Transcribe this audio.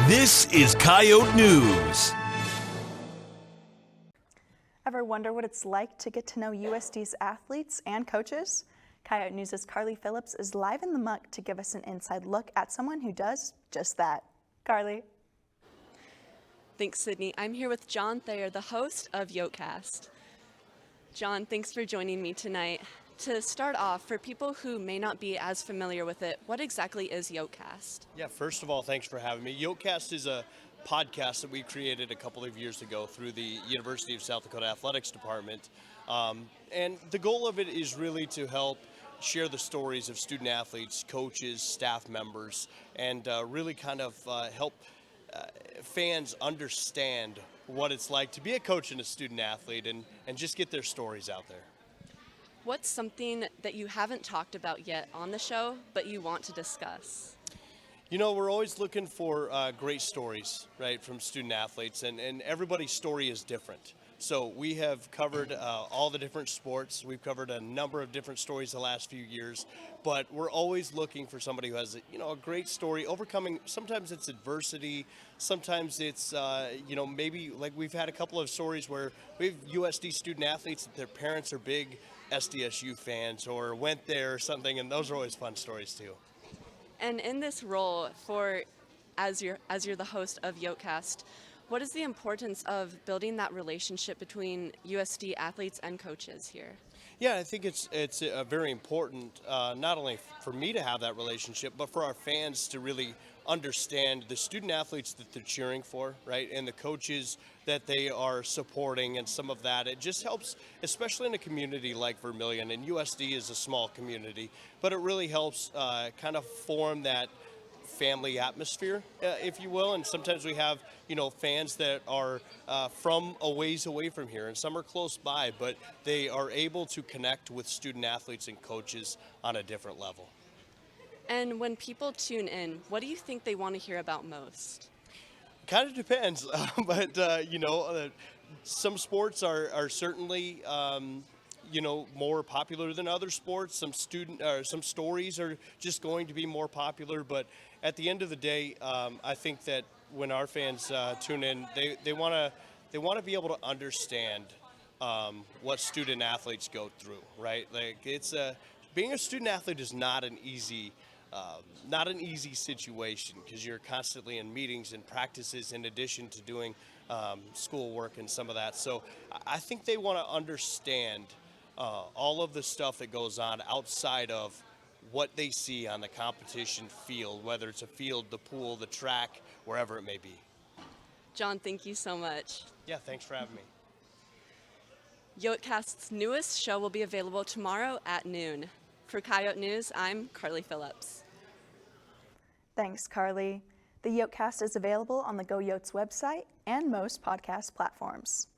This is Coyote News. Ever wonder what it's like to get to know USD's athletes and coaches? Coyote News' Carly Phillips is live in the muck to give us an inside look at someone who does just that. Carly. Thanks, Sydney. I'm here with John Thayer, the host of YoteCast. John, thanks for joining me tonight. To start off, for people who may not be as familiar with it, what exactly is YoteCast? Yeah, first of all, thanks for having me. YoteCast is a podcast that we created a couple of years ago through the University of South Dakota Athletics Department. And the goal of it is really to help share the stories of student athletes, coaches, staff members, and really kind of help fans understand what it's like to be a coach and a student athlete and just get their stories out there. What's something that you haven't talked about yet on the show, but you want to discuss? You know, we're always looking for great stories, right, from student athletes, and everybody's story is different. So we have covered all the different sports. We've covered a number of different stories the last few years, but we're always looking for somebody who has, a great story, overcoming, sometimes it's adversity, sometimes it's, maybe like we've had a couple of stories where we have USD student athletes that their parents are big SDSU fans or went there or something, and those are always fun stories too. And in this role, as you're the host of YoteCast, what is the importance of building that relationship between USD athletes and coaches here? Yeah, I think it's very important, not only for me to have that relationship, but for our fans to really understand the student athletes that they're cheering for, right, and the coaches that they are supporting, and some of that. It just helps, especially in a community like Vermilion, and USD is a small community, but it really helps kind of form that family atmosphere, if you will. And sometimes we have, fans that are from a ways away from here, and some are close by, but they are able to connect with student athletes and coaches on a different level. And when people tune in, what do you think they want to hear about most? Kind of depends, but some sports are certainly more popular than other sports. Some stories are just going to be more popular. But at the end of the day, I think that when our fans tune in, they want to be able to understand what student athletes go through, right? Like being a student athlete is not an easy situation, because you're constantly in meetings and practices in addition to doing schoolwork and some of that. So I think they want to understand all of the stuff that goes on outside of what they see on the competition field, whether it's a field, the pool, the track, wherever it may be. John, thank you so much. Yeah, thanks for having me. YoteCast's newest show will be available tomorrow at noon. For Coyote News, I'm Carly Phillips. Thanks, Carly. The YoteCast is available on the Go Yotes website and most podcast platforms.